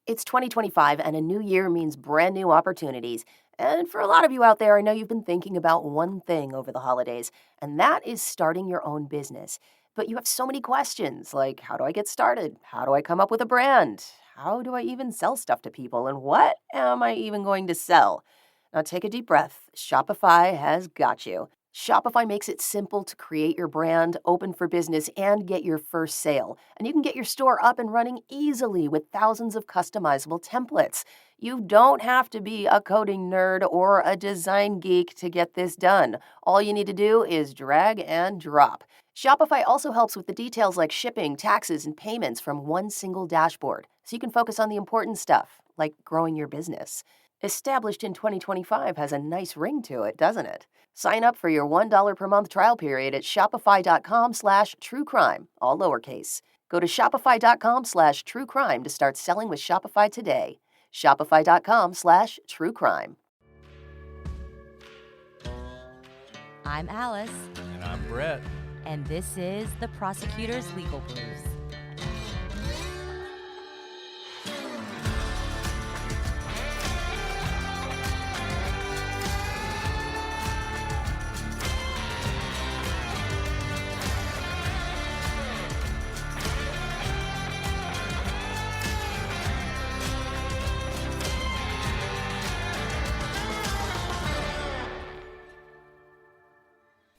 It's 2025 and a new year means brand new opportunities. And for a lot of you out there, I know you've been thinking about one thing over the holidays, and that is starting your own business. But you have so many questions like how do I get started? How do I come up with a brand? How do I even sell stuff to people? And what am I even going to sell? Now take a deep breath. Shopify has got you. Shopify makes it simple to create your brand, open for business, and get your first sale. And you can get your store up and running easily with thousands of customizable templates. You don't have to be a coding nerd or a design geek to get this done. All you need to do is drag and drop. Shopify also helps with the details like shipping, taxes, and payments from one single dashboard, so you can focus on the important stuff, like growing your business. Established in 2025 has a nice ring to it, doesn't it? Sign up for your $1 per month trial period at shopify.com/truecrime, all lowercase. Go to shopify.com/truecrime to start selling with Shopify today. Shopify.com/truecrime. I'm Alice. And I'm Brett. And this is the Prosecutor's Legal Briefs.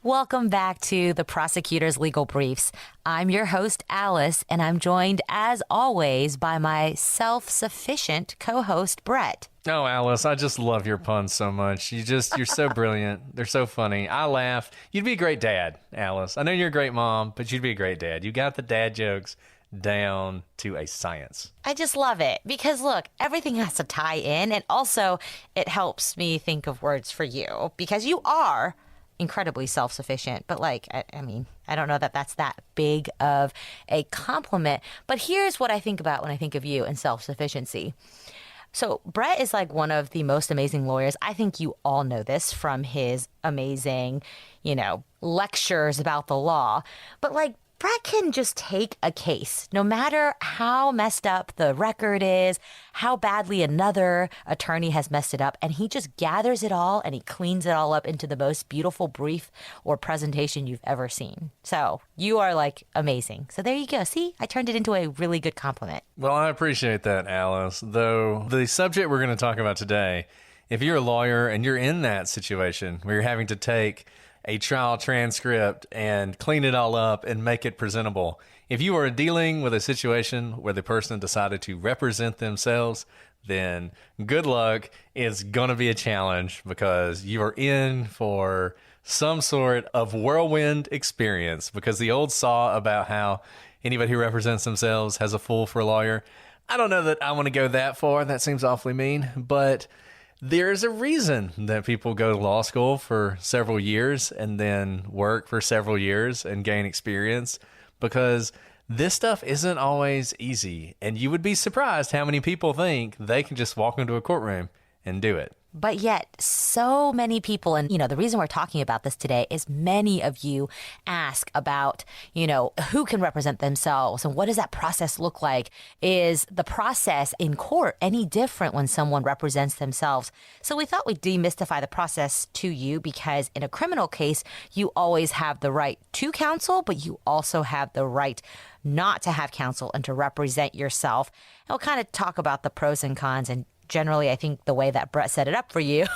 Welcome back to the Prosecutor's Legal Briefs. I'm your host, Alice, and I'm joined, as always, by my self-sufficient co-host, Brett. Oh, Alice, I just love your puns so much. You're so brilliant. They're so funny. I laugh. You'd be a great dad, Alice. I know you're a great mom, but you'd be a great dad. You got the dad jokes down to a science. I just love it because, look, everything has to tie in, and also it helps me think of words for you because you are incredibly self-sufficient, but I mean, I don't know that that's that big of a compliment, but here's what I think about when I think of you and self-sufficiency. So Brett is like one of the most amazing lawyers. I think you all know this from his amazing, lectures about the law, but Brett can just take a case, no matter how messed up the record is, how badly another attorney has messed it up, and he just gathers it all and he cleans it all up into the most beautiful brief or presentation you've ever seen. So you are amazing. So there you go. See, I turned it into a really good compliment. Well, I appreciate that, Alice. Though the subject we're going to talk about today, if you're a lawyer and you're in that situation where you're having to take a trial transcript and clean it all up and make it presentable. If you are dealing with a situation where the person decided to represent themselves, then good luck. It's going to be a challenge because you are in for some sort of whirlwind experience, because the old saw about how anybody who represents themselves has a fool for a lawyer. I don't know that I want to go that far. That seems awfully mean, but there's a reason that people go to law school for several years and then work for several years and gain experience, because this stuff isn't always easy. And you would be surprised how many people think they can just walk into a courtroom and do it. But yet, so many people, and the reason we're talking about this today is many of you ask about, who can represent themselves and what does that process look like? Is the process in court any different when someone represents themselves? So we thought we'd demystify the process to you, because in a criminal case, you always have the right to counsel, but you also have the right not to have counsel and to represent yourself. And we'll kind of talk about the pros and cons, and generally, I think the way that Brett set it up for you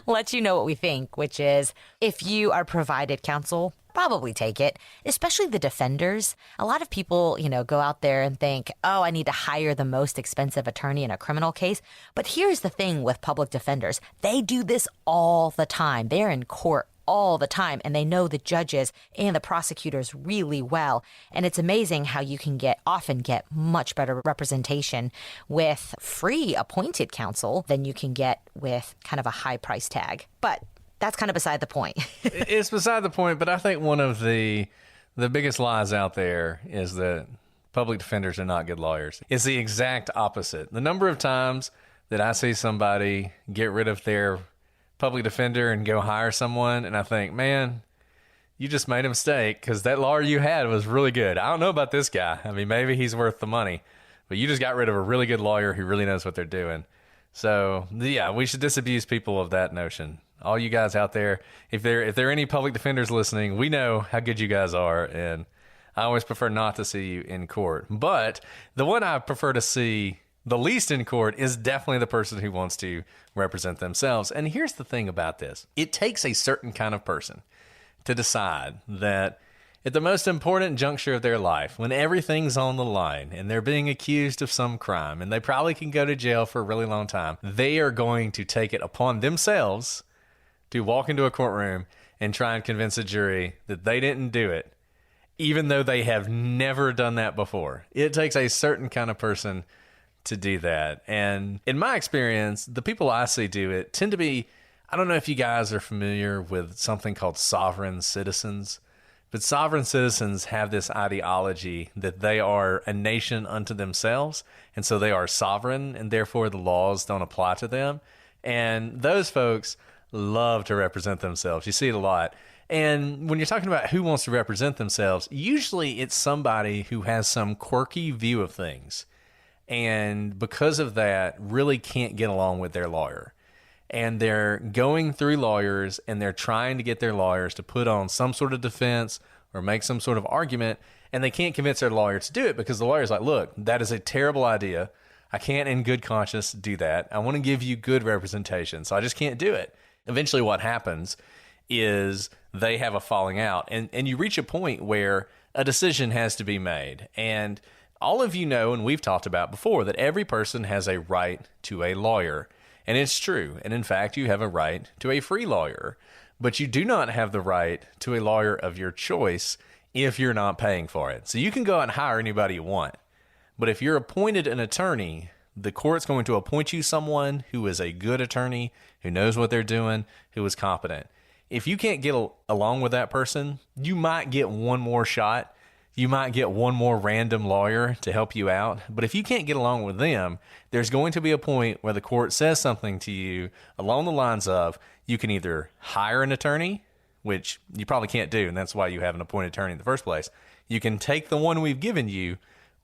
lets you know what we think, which is if you are provided counsel, probably take it, especially the defenders. A lot of people, go out there and think, oh, I need to hire the most expensive attorney in a criminal case. But here's the thing with public defenders. They do this all the time. They're in court all the time, and they know the judges and the prosecutors really well. And it's amazing how you can often get much better representation with free appointed counsel than you can get with kind of a high price tag. But that's kind of beside the point. It's beside the point, but I think one of the biggest lies out there is that public defenders are not good lawyers. It's the exact opposite. The number of times that I see somebody get rid of their public defender and go hire someone, and I think, man, you just made a mistake, because that lawyer you had was really good. I don't know about this guy. I mean, maybe he's worth the money, but you just got rid of a really good lawyer who really knows what they're doing. So yeah, we should disabuse people of that notion. All you guys out there, if there are any public defenders listening, we know how good you guys are, and I always prefer not to see you in court. But the one I prefer to see the least in court is definitely the person who wants to represent themselves. And here's the thing about this. It takes a certain kind of person to decide that at the most important juncture of their life, when everything's on the line and they're being accused of some crime and they probably can go to jail for a really long time, they are going to take it upon themselves to walk into a courtroom and try and convince a jury that they didn't do it, even though they have never done that before. It takes a certain kind of person to do that. And in my experience, the people I see do it tend to be, I don't know if you guys are familiar with something called sovereign citizens, but sovereign citizens have this ideology that they are a nation unto themselves, and so they are sovereign, and therefore the laws don't apply to them. And those folks love to represent themselves. You see it a lot. And when you're talking about who wants to represent themselves, usually it's somebody who has some quirky view of things, and because of that, really can't get along with their lawyer. And they're going through lawyers, and they're trying to get their lawyers to put on some sort of defense or make some sort of argument, and they can't convince their lawyer to do it because the lawyer's like, look, that is a terrible idea. I can't in good conscience do that. I want to give you good representation, so I just can't do it. Eventually what happens is they have a falling out, and you reach a point where a decision has to be made. And all of you know, and we've talked about before, that every person has a right to a lawyer. And it's true. And in fact, you have a right to a free lawyer. But you do not have the right to a lawyer of your choice if you're not paying for it. So you can go out and hire anybody you want. But if you're appointed an attorney, the court's going to appoint you someone who is a good attorney, who knows what they're doing, who is competent. If you can't get along with that person, you might get one more shot. You might get one more random lawyer to help you out. But if you can't get along with them, there's going to be a point where the court says something to you along the lines of, you can either hire an attorney, which you probably can't do, and that's why you have an appointed attorney in the first place. You can take the one we've given you,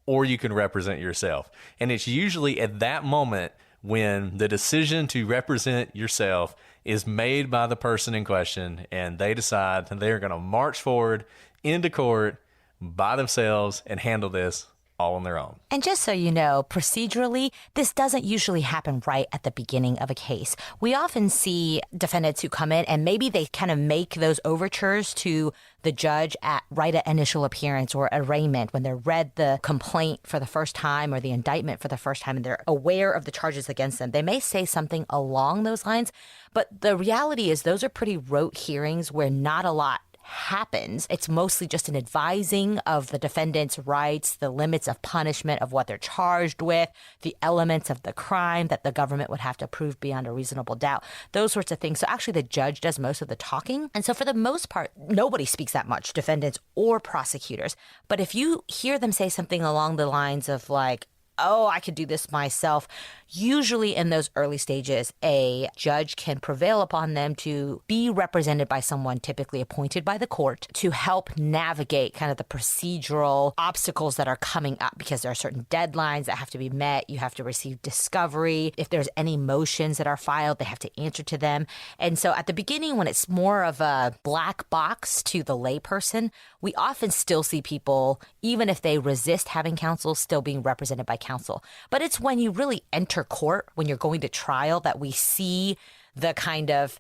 or you can represent yourself. And it's usually at that moment when the decision to represent yourself is made by the person in question, and they decide that they're going to march forward into court by themselves and handle this all on their own. And just so you know, procedurally, this doesn't usually happen right at the beginning of a case. We often see defendants who come in and maybe they kind of make those overtures to the judge right at initial appearance or arraignment when they're read the complaint for the first time or the indictment for the first time and they're aware of the charges against them. They may say something along those lines, but the reality is those are pretty rote hearings where not a lot happens. It's mostly just an advising of the defendant's rights, the limits of punishment of what they're charged with, the elements of the crime that the government would have to prove beyond a reasonable doubt, those sorts of things. So actually the judge does most of the talking. And so for the most part, nobody speaks that much, defendants or prosecutors. But if you hear them say something along the lines of like, oh, I could do this myself. Usually in those early stages, a judge can prevail upon them to be represented by someone typically appointed by the court to help navigate kind of the procedural obstacles that are coming up because there are certain deadlines that have to be met. You have to receive discovery. If there's any motions that are filed, they have to answer to them. And so at the beginning, when it's more of a black box to the layperson, we often still see people, even if they resist having counsel, still being represented by counsel. But it's when you really enter court, when you're going to trial, that we see the kind of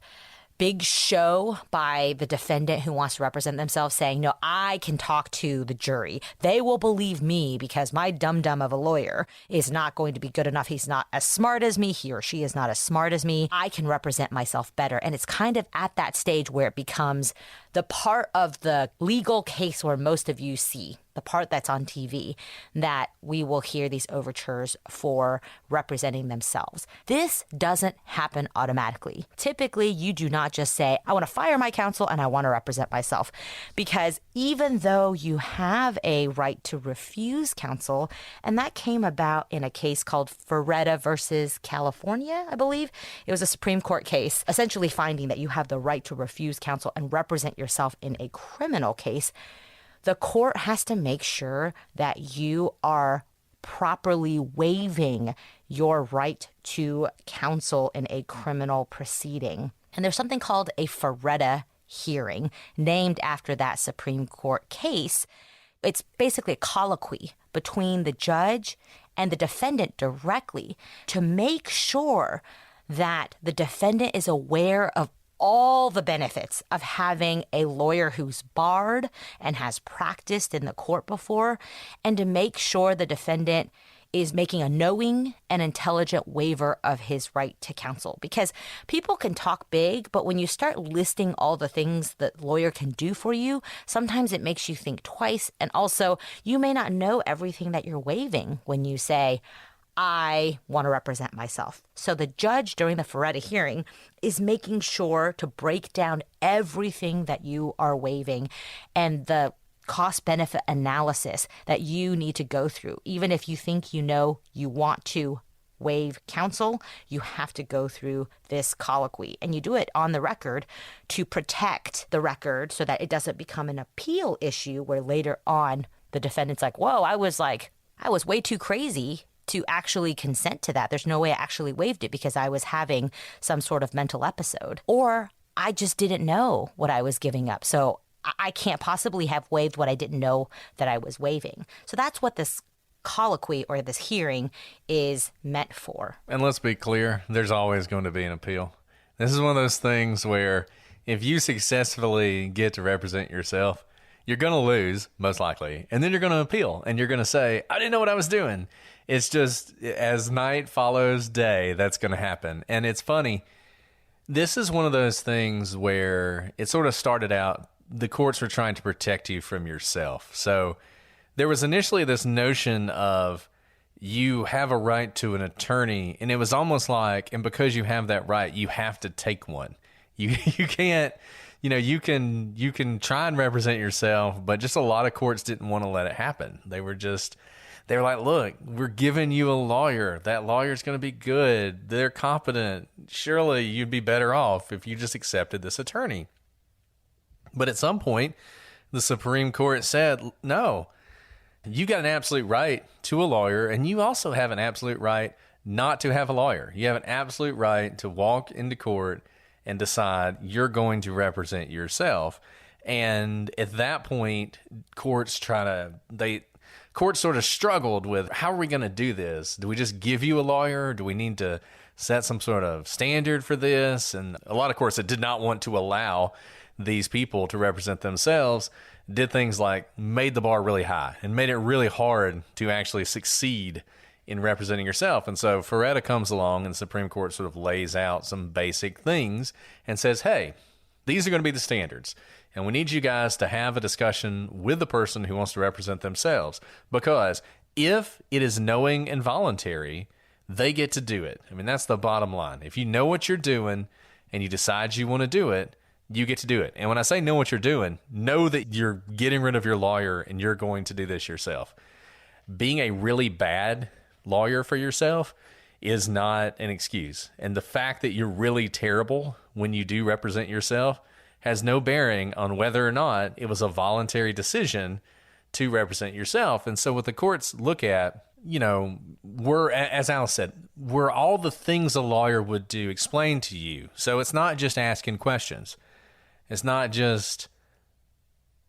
big show by the defendant who wants to represent themselves saying, no, I can talk to the jury. They will believe me because my dum-dum of a lawyer is not going to be good enough. He's not as smart as me. He or she is not as smart as me. I can represent myself better. And it's kind of at that stage where it becomes the part of the legal case where most of you see, the part that's on TV, that we will hear these overtures for representing themselves. This doesn't happen automatically. Typically, you do not just say, I want to fire my counsel and I want to represent myself. Because even though you have a right to refuse counsel, and that came about in a case called Ferretta versus California, I believe. It was a Supreme Court case, essentially finding that you have the right to refuse counsel and represent yourself in a criminal case. The court has to make sure that you are properly waiving your right to counsel in a criminal proceeding. And there's something called a Feretta hearing, named after that Supreme Court case. It's basically a colloquy between the judge and the defendant directly to make sure that the defendant is aware of all the benefits of having a lawyer who's barred and has practiced in the court before, and to make sure the defendant is making a knowing and intelligent waiver of his right to counsel. Because people can talk big, but when you start listing all the things that lawyer can do for you, sometimes it makes you think twice. And also, you may not know everything that you're waiving when you say, I want to represent myself. So the judge during the Feretta hearing is making sure to break down everything that you are waiving and the cost-benefit analysis that you need to go through. Even if you think you want to waive counsel, you have to go through this colloquy. And you do it on the record to protect the record so that it doesn't become an appeal issue where later on the defendant's like, whoa, I was way too crazy to actually consent to that. There's no way I actually waived it because I was having some sort of mental episode. Or I just didn't know what I was giving up. So I can't possibly have waived what I didn't know that I was waiving. So that's what this colloquy or this hearing is meant for. And let's be clear, there's always going to be an appeal. This is one of those things where if you successfully get to represent yourself, you're going to lose, most likely. And then you're going to appeal and you're going to say, I didn't know what I was doing. It's just as night follows day, that's going to happen. And it's funny. This is one of those things where it sort of started out, the courts were trying to protect you from yourself. So there was initially this notion of you have a right to an attorney, and it was almost like, and because you have that right, you have to take one. You can't, you can try and represent yourself, but just a lot of courts didn't want to let it happen. They were like, look, we're giving you a lawyer. That lawyer's going to be good. They're competent. Surely you'd be better off if you just accepted this attorney. But at some point, the Supreme Court said, no, you got an absolute right to a lawyer, and you also have an absolute right not to have a lawyer. You have an absolute right to walk into court and decide you're going to represent yourself. And at that point, courts sort of struggled with, how are we going to do this? Do we just give you a lawyer? Do we need to set some sort of standard for this? And a lot of courts that did not want to allow these people to represent themselves did things like made the bar really high and made it really hard to actually succeed in representing yourself. And so Feretta comes along and the Supreme Court sort of lays out some basic things and says, hey, these are going to be the standards. And we need you guys to have a discussion with the person who wants to represent themselves. Because if it is knowing and voluntary, they get to do it. I mean, that's the bottom line. If you know what you're doing and you decide you want to do it, you get to do it. And when I say know what you're doing, know that you're getting rid of your lawyer and you're going to do this yourself. Being a really bad lawyer for yourself is not an excuse. And the fact that you're really terrible when you do represent yourself has no bearing on whether or not it was a voluntary decision to represent yourself. And so what the courts look at, were, as Alice said, were all the things a lawyer would do explained to you. So it's not just asking questions. It's not just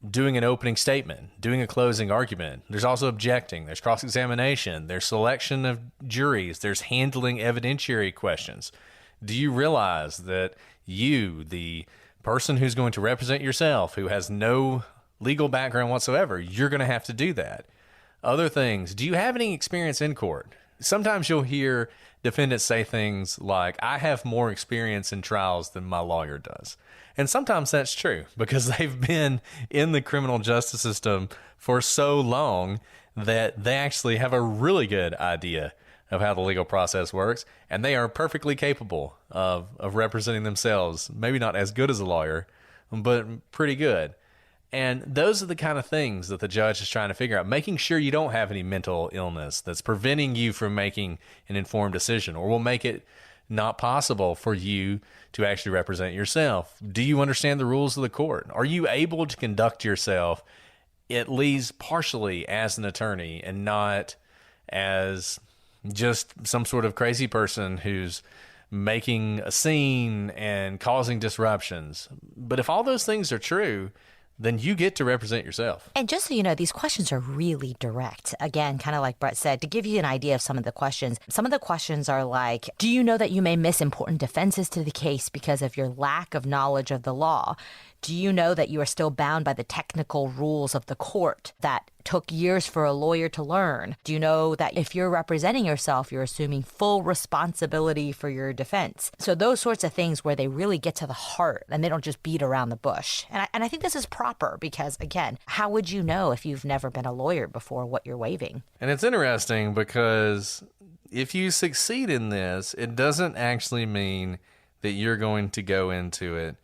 doing an opening statement, doing a closing argument. There's also objecting. There's cross-examination. There's selection of juries. There's handling evidentiary questions. Do you realize that you, the person who's going to represent yourself, who has no legal background whatsoever, you're going to have to do that? Other things. Do you have any experience in court? Sometimes you'll hear defendants say things like, I have more experience in trials than my lawyer does. And sometimes that's true because they've been in the criminal justice system for so long that they actually have a really good idea of how the legal process works, and they are perfectly capable of representing themselves. Maybe not as good as a lawyer, but pretty good. And those are the kind of things that the judge is trying to figure out, making sure you don't have any mental illness that's preventing you from making an informed decision or will make it not possible for you to actually represent yourself. Do you understand the rules of the court? Are you able to conduct yourself at least partially as an attorney and not as just some sort of crazy person who's making a scene and causing disruptions. But if all those things are true, then you get to represent yourself. And just so you know, these questions are really direct. Again, kind of like Brett said, to give you an idea of some of the questions are like, do you know that you may miss important defenses to the case because of your lack of knowledge of the law? Do you know that you are still bound by the technical rules of the court that took years for a lawyer to learn? Do you know that if you're representing yourself, you're assuming full responsibility for your defense? So those sorts of things where they really get to the heart and they don't just beat around the bush. And I think this is proper because, again, how would you know if you've never been a lawyer before what you're waiving? And it's interesting because if you succeed in this, it doesn't actually mean that you're going to go into it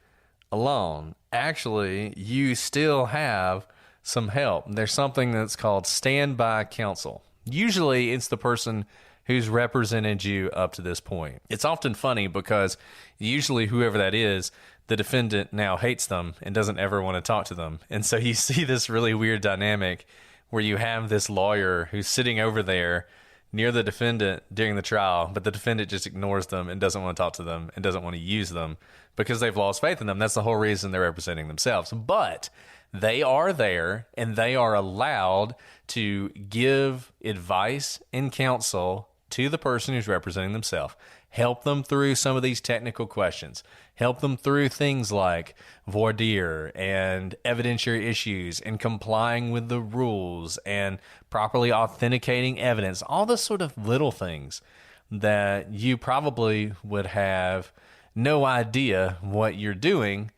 alone. Actually, you still have some help. There's something that's called standby counsel. Usually it's the person who's represented you up to this point. It's often funny because usually whoever that is, the defendant now hates them and doesn't ever want to talk to them. And so you see this really weird dynamic where you have this lawyer who's sitting over there near the defendant during the trial, but the defendant just ignores them and doesn't want to talk to them and doesn't want to use them because they've lost faith in them. That's the whole reason they're representing themselves. But they are there and they are allowed to give advice and counsel to the person who's representing themselves. Help them through some of these technical questions. Help them through things like voir dire and evidentiary issues and complying with the rules and properly authenticating evidence. All the sort of little things that you probably would have no idea what you're doing.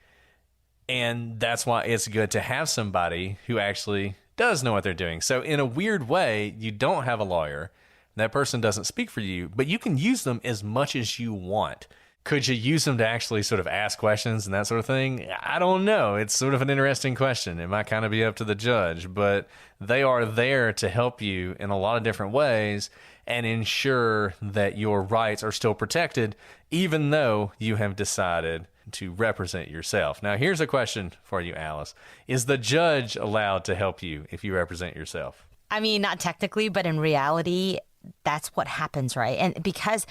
And that's why it's good to have somebody who actually does know what they're doing. So in a weird way, you don't have a lawyer. That person doesn't speak for you, but you can use them as much as you want. Could you use them to actually sort of ask questions and that sort of thing? I don't know. It's sort of an interesting question. It might kind of be up to the judge, but they are there to help you in a lot of different ways and ensure that your rights are still protected, even though you have decided to represent yourself. Now, here's a question for you, Alice. Is the judge allowed to help you if you represent yourself? I mean, not technically, but in reality, that's what happens, right? And because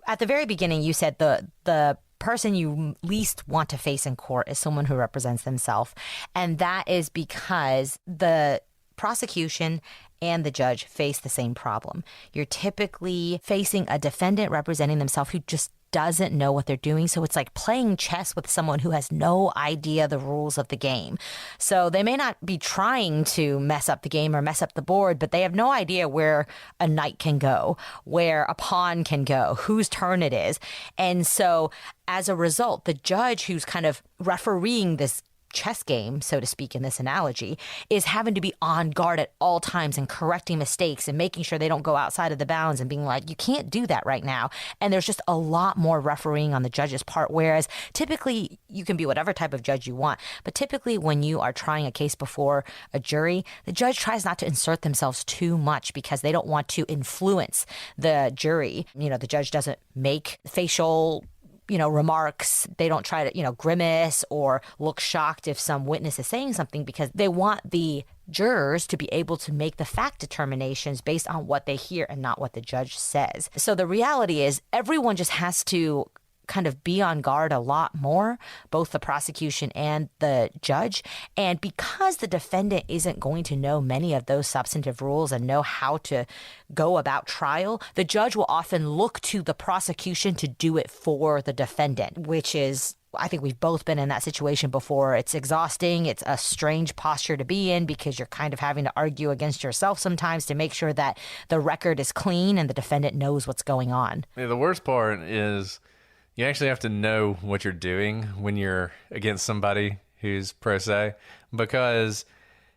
at the very beginning, you said the person you least want to face in court is someone who represents themselves. And that is because the prosecution and the judge face the same problem. You're typically facing a defendant representing themselves who just doesn't know what they're doing. So it's like playing chess with someone who has no idea the rules of the game. So they may not be trying to mess up the game or mess up the board, but they have no idea where a knight can go, where a pawn can go, whose turn it is. And so as a result, the judge who's kind of refereeing this chess game, so to speak, in this analogy, is having to be on guard at all times and correcting mistakes and making sure they don't go outside of the bounds and being like, you can't do that right now. And there's just a lot more refereeing on the judge's part, whereas typically you can be whatever type of judge you want. But typically when you are trying a case before a jury, the judge tries not to insert themselves too much because they don't want to influence the jury. You know, the judge doesn't make facial remarks. They don't try to, grimace or look shocked if some witness is saying something because they want the jurors to be able to make the fact determinations based on what they hear and not what the judge says. So the reality is everyone just has to kind of be on guard a lot more, both the prosecution and the judge. And because the defendant isn't going to know many of those substantive rules and know how to go about trial, the judge will often look to the prosecution to do it for the defendant, which is, I think we've both been in that situation before. It's exhausting. It's a strange posture to be in because you're kind of having to argue against yourself sometimes to make sure that the record is clean and the defendant knows what's going on. Yeah, the worst part is you actually have to know what you're doing when you're against somebody who's pro se, because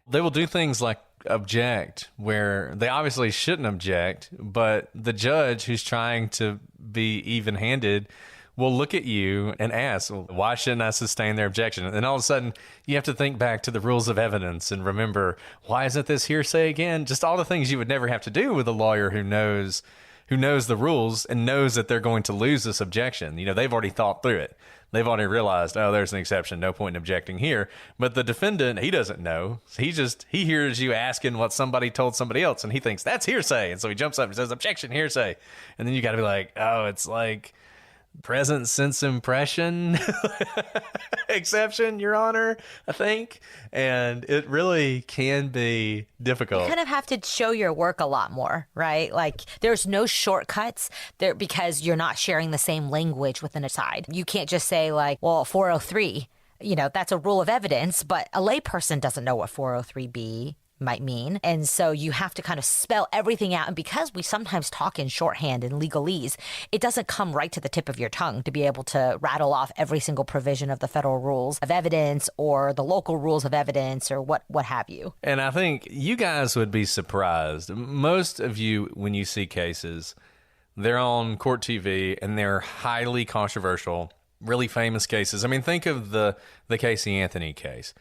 they will do things like object where they obviously shouldn't object, but the judge who's trying to be even-handed will look at you and ask, well, why shouldn't I sustain their objection? And all of a sudden, you have to think back to the rules of evidence and remember, why isn't this hearsay again? Just all the things you would never have to do with a lawyer who knows who knows the rules and knows that they're going to lose this objection. They've already thought through it. They've already realized, oh, there's an exception. No point in objecting here. But the defendant, he doesn't know. He hears you asking what somebody told somebody else, and he thinks that's hearsay. And so he jumps up and says, objection, hearsay. And then you got to be like, oh, it's like present sense impression exception, Your Honor, I think. And it really can be difficult. You kind of have to show your work a lot more, right? Like there's no shortcuts there because you're not sharing the same language within a side. You can't just say like, well, 403, that's a rule of evidence, but a layperson doesn't know what 403B might mean. And so you have to kind of spell everything out. And because we sometimes talk in shorthand and legalese, it doesn't come right to the tip of your tongue to be able to rattle off every single provision of the federal rules of evidence or the local rules of evidence or what have you. And I think you guys would be surprised. Most of you, when you see cases, they're on court TV and they're highly controversial, really famous cases. I mean, think of the Casey Anthony case.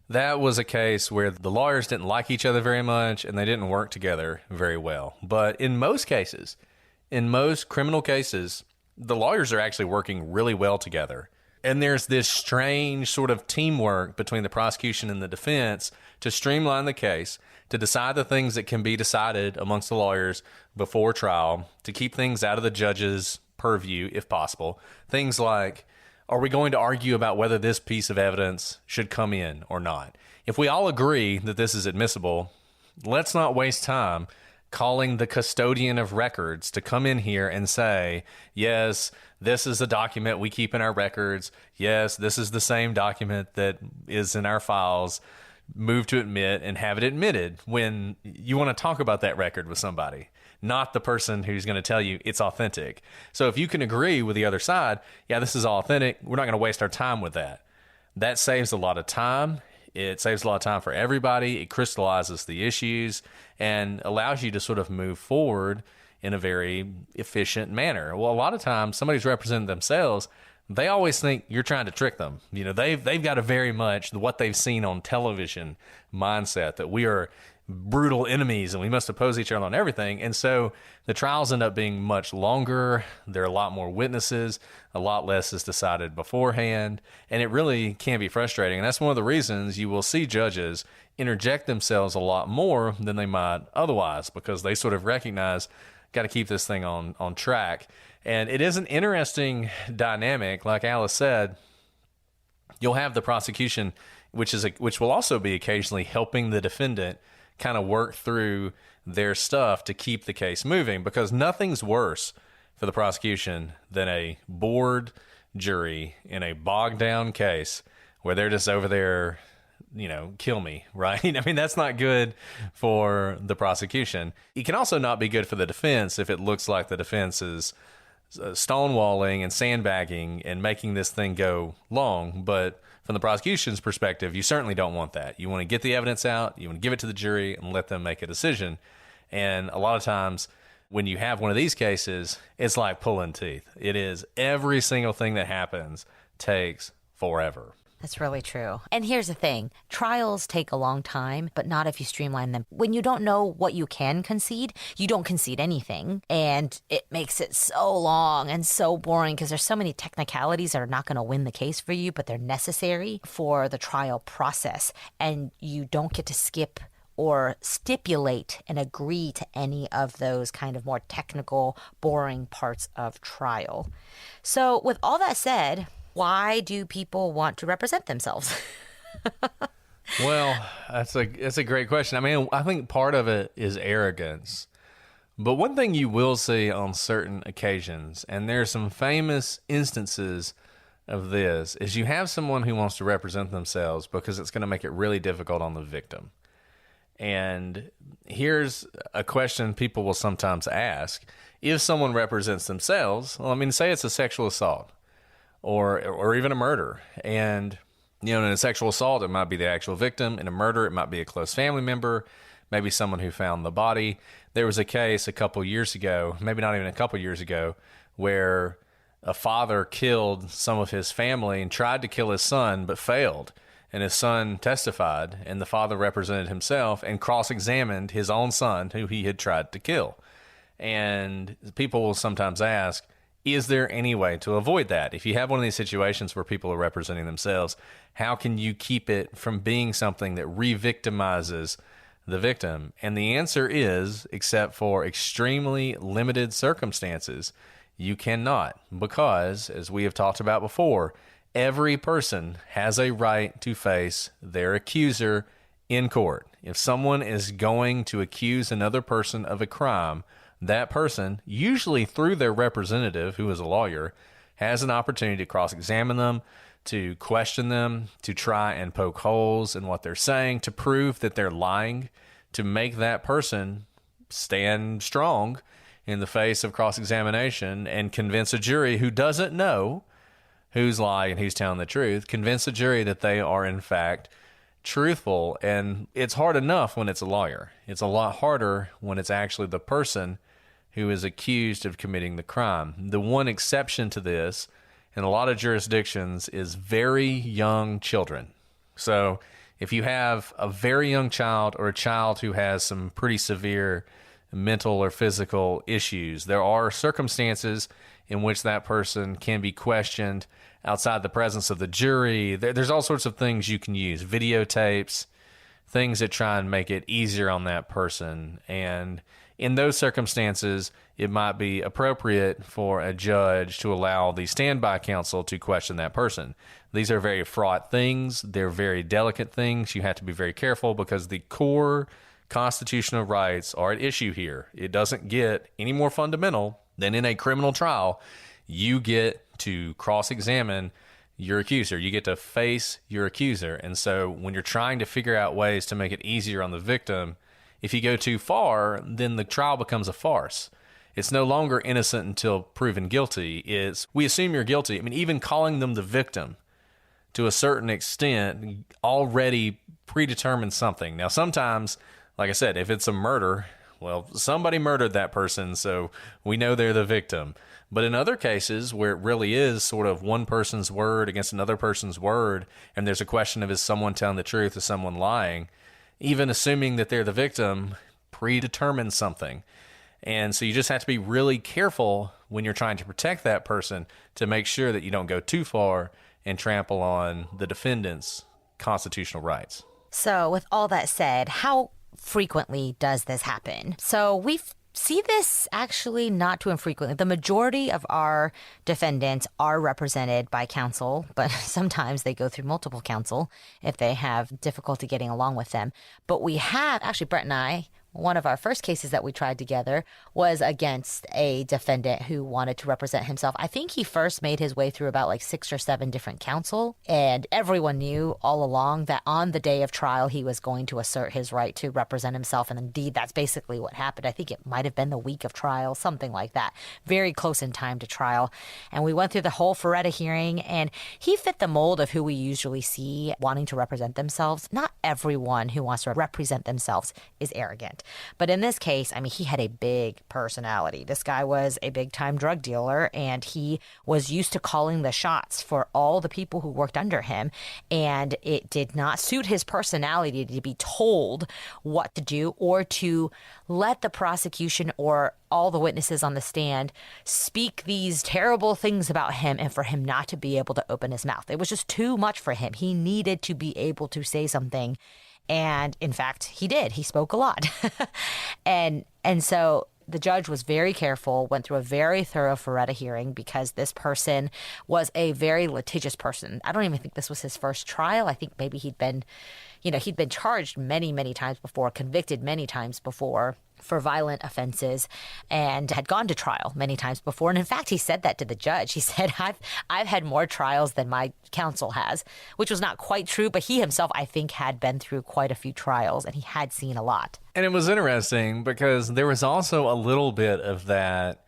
That was a case where the lawyers didn't like each other very much and they didn't work together very well. But in most cases, in most criminal cases, the lawyers are actually working really well together. And there's this strange sort of teamwork between the prosecution and the defense to streamline the case, to decide the things that can be decided amongst the lawyers before trial, to keep things out of the judge's purview if possible. Things like, are we going to argue about whether this piece of evidence should come in or not? If we all agree that this is admissible, let's not waste time calling the custodian of records to come in here and say, yes, this is a document we keep in our records. Yes, this is the same document that is in our files. Move to admit and have it admitted when you want to talk about that record with somebody, not the person who's going to tell you it's authentic. So if you can agree with the other side, yeah, this is authentic, we're not going to waste our time with that. That saves a lot of time. It saves a lot of time for everybody. It crystallizes the issues and allows you to sort of move forward in a very efficient manner. Well, a lot of times somebody's representing themselves, they always think you're trying to trick them. They've got a very much what they've seen on television mindset that we are brutal enemies and we must oppose each other on everything. And so the trials end up being much longer. There are a lot more witnesses. A lot less is decided beforehand. And it really can be frustrating. And that's one of the reasons you will see judges interject themselves a lot more than they might otherwise, because they sort of recognize, got to keep this thing on track. And it is an interesting dynamic. Like Alice said, you'll have the prosecution, which will also be occasionally helping the defendant kind of work through their stuff to keep the case moving, because nothing's worse for the prosecution than a bored jury in a bogged down case where they're just over there, kill me, right? I mean, that's not good for the prosecution. It can also not be good for the defense if it looks like the defense is stonewalling and sandbagging and making this thing go long. But from the prosecution's perspective, you certainly don't want that. You want to get the evidence out, you want to give it to the jury and let them make a decision. And a lot of times when you have one of these cases, it's like pulling teeth. It is, every single thing that happens takes forever. That's really true. And here's the thing. Trials take a long time, but not if you streamline them. When you don't know what you can concede, you don't concede anything. And it makes it so long and so boring because there's so many technicalities that are not going to win the case for you, but they're necessary for the trial process. And you don't get to skip or stipulate and agree to any of those kind of more technical, boring parts of trial. So with all that said, why do people want to represent themselves? Well, that's a great question. I mean, I think part of it is arrogance. But one thing you will see on certain occasions, and there are some famous instances of this, is you have someone who wants to represent themselves because it's going to make it really difficult on the victim. And here's a question people will sometimes ask. If someone represents themselves, well, I mean, say it's a sexual assault, or even a murder. And, in a sexual assault, it might be the actual victim. In a murder, it might be a close family member, maybe someone who found the body. There was a case a couple years ago, maybe not even a couple years ago, where a father killed some of his family and tried to kill his son, but failed. And his son testified, and the father represented himself and cross-examined his own son, who he had tried to kill. And people will sometimes ask, is there any way to avoid that? If you have one of these situations where people are representing themselves, how can you keep it from being something that re-victimizes the victim? And the answer is, except for extremely limited circumstances, you cannot, because, as we have talked about before, every person has a right to face their accuser in court. If someone is going to accuse another person of a crime, that person, usually through their representative, who is a lawyer, has an opportunity to cross-examine them, to question them, to try and poke holes in what they're saying, to prove that they're lying, to make that person stand strong in the face of cross-examination and convince a jury who doesn't know who's lying and who's telling the truth, convince a jury that they are, in fact, truthful. And it's hard enough when it's a lawyer. It's a lot harder when it's actually the person who is accused of committing the crime. The one exception to this in a lot of jurisdictions is very young children. So if you have a very young child or a child who has some pretty severe mental or physical issues, there are circumstances in which that person can be questioned outside the presence of the jury. There's all sorts of things you can use, videotapes, things that try and make it easier on that person. And in those circumstances, it might be appropriate for a judge to allow the standby counsel to question that person. These are very fraught things. They're very delicate things. You have to be very careful because the core constitutional rights are at issue here. It doesn't get any more fundamental than in a criminal trial. You get to cross-examine your accuser. You get to face your accuser. And so when you're trying to figure out ways to make it easier on the victim, if you go too far, then the trial becomes a farce. It's no longer innocent until proven guilty. It's, we assume you're guilty. I mean, even calling them the victim to a certain extent already predetermines something. Now, sometimes, like I said, if it's a murder, well, somebody murdered that person, so we know they're the victim. But in other cases where it really is sort of one person's word against another person's word, and there's a question of is someone telling the truth, is someone lying, even assuming that they're the victim predetermines something. And so you just have to be really careful when you're trying to protect that person to make sure that you don't go too far and trample on the defendant's constitutional rights. So with all that said, how frequently does this happen? So we see this actually not too infrequently. The majority of our defendants are represented by counsel, but sometimes they go through multiple counsel if they have difficulty getting along with them. But we have, actually, Brett and I, one of our first cases that we tried together was against a defendant who wanted to represent himself. I think he first made his way through about like 6 or 7 different counsel, and everyone knew all along that on the day of trial, he was going to assert his right to represent himself. And indeed, that's basically what happened. I think it might have been the week of trial, something like that, very close in time to trial. And we went through the whole Ferretta hearing, and he fit the mold of who we usually see wanting to represent themselves. Not everyone who wants to represent themselves is arrogant. But in this case, I mean, he had a big personality. This guy was a big-time drug dealer, and he was used to calling the shots for all the people who worked under him. And it did not suit his personality to be told what to do or to let the prosecution or all the witnesses on the stand speak these terrible things about him and for him not to be able to open his mouth. It was just too much for him. He needed to be able to say something. And in fact, he did. He spoke a lot. and so the judge was very careful, went through a very thorough Ferretta hearing because this person was a very litigious person. I don't even think this was his first trial. I think maybe he'd been charged many, many times before, convicted many times before for violent offenses, and had gone to trial many times before. And in fact, he said that to the judge. He said, I've had more trials than my counsel has, which was not quite true, but he himself, I think, had been through quite a few trials and he had seen a lot. And it was interesting because there was also a little bit of that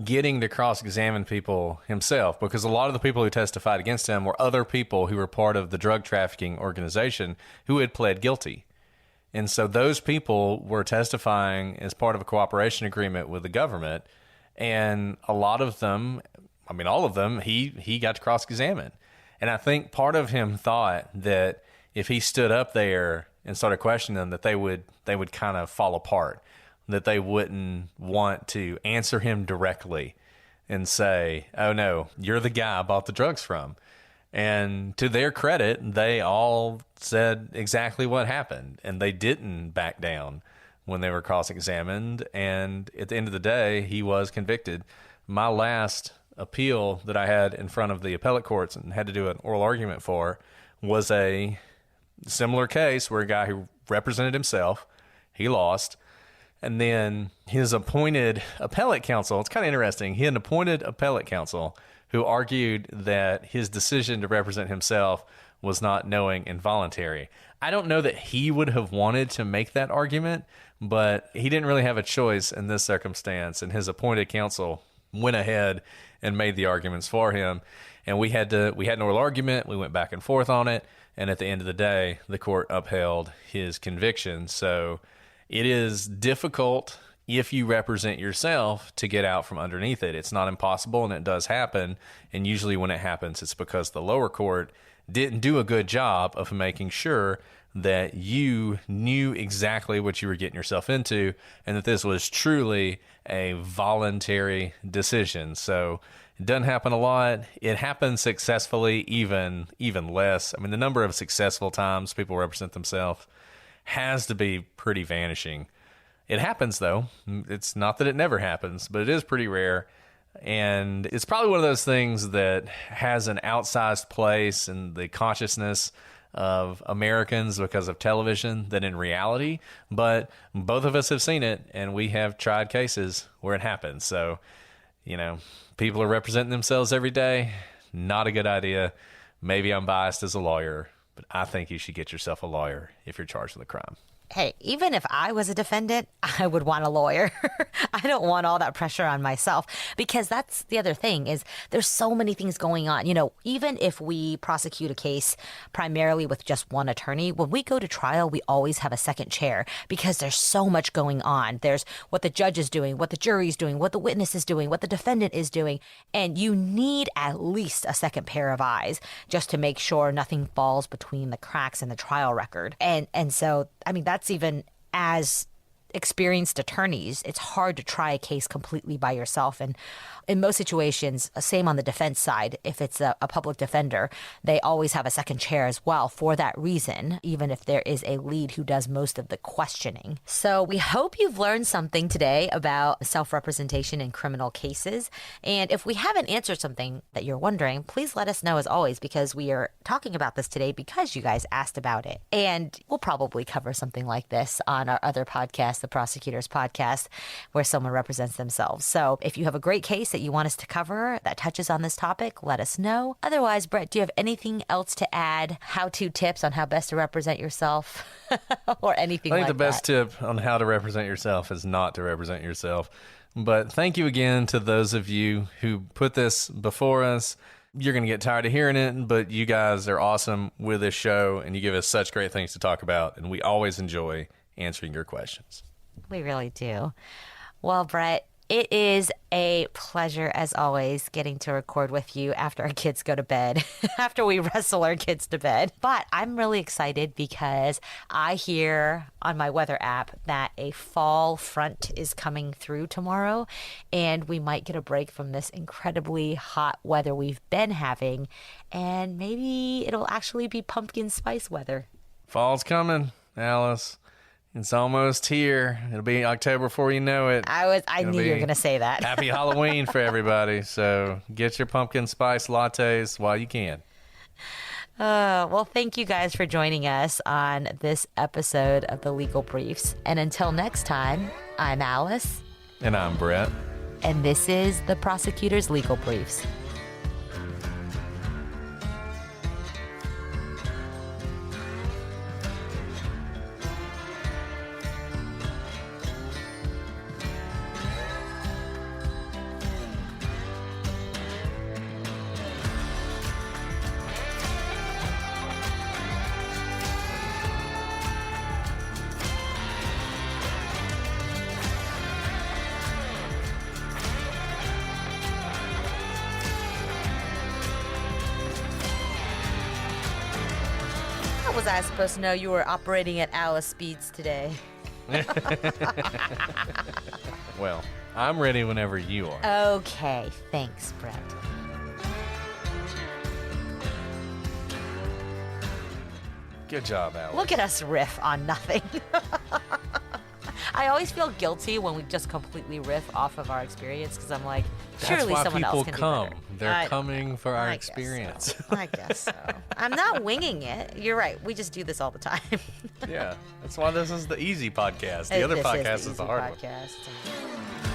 getting to cross-examine people himself, because a lot of the people who testified against him were other people who were part of the drug trafficking organization who had pled guilty. And so those people were testifying as part of a cooperation agreement with the government. And a lot of them, I mean, all of them, he got to cross-examine. And I think part of him thought that if he stood up there and started questioning them, that they would kind of fall apart, that they wouldn't want to answer him directly and say, oh no, you're the guy I bought the drugs from. And to their credit, they all said exactly what happened, and they didn't back down when they were cross-examined. And at the end of the day, he was convicted. My last appeal that I had in front of the appellate courts and had to do an oral argument for was a similar case where a guy who represented himself, he lost. And then his appointed appellate counsel, it's kind of interesting, he had an appointed appellate counsel who argued that his decision to represent himself was not knowing and voluntary. I don't know that he would have wanted to make that argument, but he didn't really have a choice in this circumstance, and his appointed counsel went ahead and made the arguments for him. And we had an oral argument, we went back and forth on it, and at the end of the day, the court upheld his conviction. So it is difficult if you represent yourself to get out from underneath it. It's not impossible, and it does happen. And usually when it happens, it's because the lower court didn't do a good job of making sure that you knew exactly what you were getting yourself into and that this was truly a voluntary decision. So it doesn't happen a lot. It happens successfully, even less. I mean, the number of successful times people represent themselves has to be pretty vanishing. It happens, though. It's not that it never happens, but it is pretty rare. And it's probably one of those things that has an outsized place in the consciousness of Americans because of television than in reality. But both of us have seen it, and we have tried cases where it happens. So, people are representing themselves every day. Not a good idea. Maybe I'm biased as a lawyer, but I think you should get yourself a lawyer if you're charged with a crime. Hey, even if I was a defendant, I would want a lawyer. I don't want all that pressure on myself, because that's the other thing is there's so many things going on. Even if we prosecute a case primarily with just one attorney, when we go to trial, we always have a second chair because there's so much going on. There's what the judge is doing, what the jury is doing, what the witness is doing, what the defendant is doing. And you need at least a second pair of eyes just to make sure nothing falls between the cracks in the trial record. And so, that's even as experienced attorneys, it's hard to try a case completely by yourself. And in most situations, same on the defense side, if it's a public defender, they always have a second chair as well for that reason, even if there is a lead who does most of the questioning. So we hope you've learned something today about self-representation in criminal cases. And if we haven't answered something that you're wondering, please let us know as always, because we are talking about this today because you guys asked about it. And we'll probably cover something like this on our other podcast, the Prosecutors Podcast, where someone represents themselves. So if you have a great case that you want us to cover that touches on this topic, let us know. Otherwise, Brett, do you have anything else to add? How-to tips on how best to represent yourself or anything like that? I think the best tip on how to represent yourself is not to represent yourself. But thank you again to those of you who put this before us. You're going to get tired of hearing it, but you guys are awesome with this show, and you give us such great things to talk about, and we always enjoy answering your questions. We really do. Well, Brett, it is a pleasure, as always, getting to record with you after our kids go to bed, after we wrestle our kids to bed. But I'm really excited because I hear on my weather app that a fall front is coming through tomorrow, and we might get a break from this incredibly hot weather we've been having, and maybe it'll actually be pumpkin spice weather. Fall's coming, Alice. It's almost here. It'll be October before you know it. I knew you were going to say that. Happy Halloween for everybody. So get your pumpkin spice lattes while you can. Well, thank you guys for joining us on this episode of the Legal Briefs. And until next time, I'm Alice. And I'm Brett. And this is the Prosecutors Legal Briefs. How was I supposed to know you were operating at Alice speeds today? Well, I'm ready whenever you are. Okay, thanks, Brett. Good job, Alice. Look at us riff on nothing. I always feel guilty when we just completely riff off of our experience because I'm like, surely That's why someone else people can come. do better. They're I- coming for our I guess experience. so. I guess so. I'm not winging it. You're right. We just do this all the time. Yeah, that's why this is the easy podcast. The other This podcast the is the easy hard one. podcast.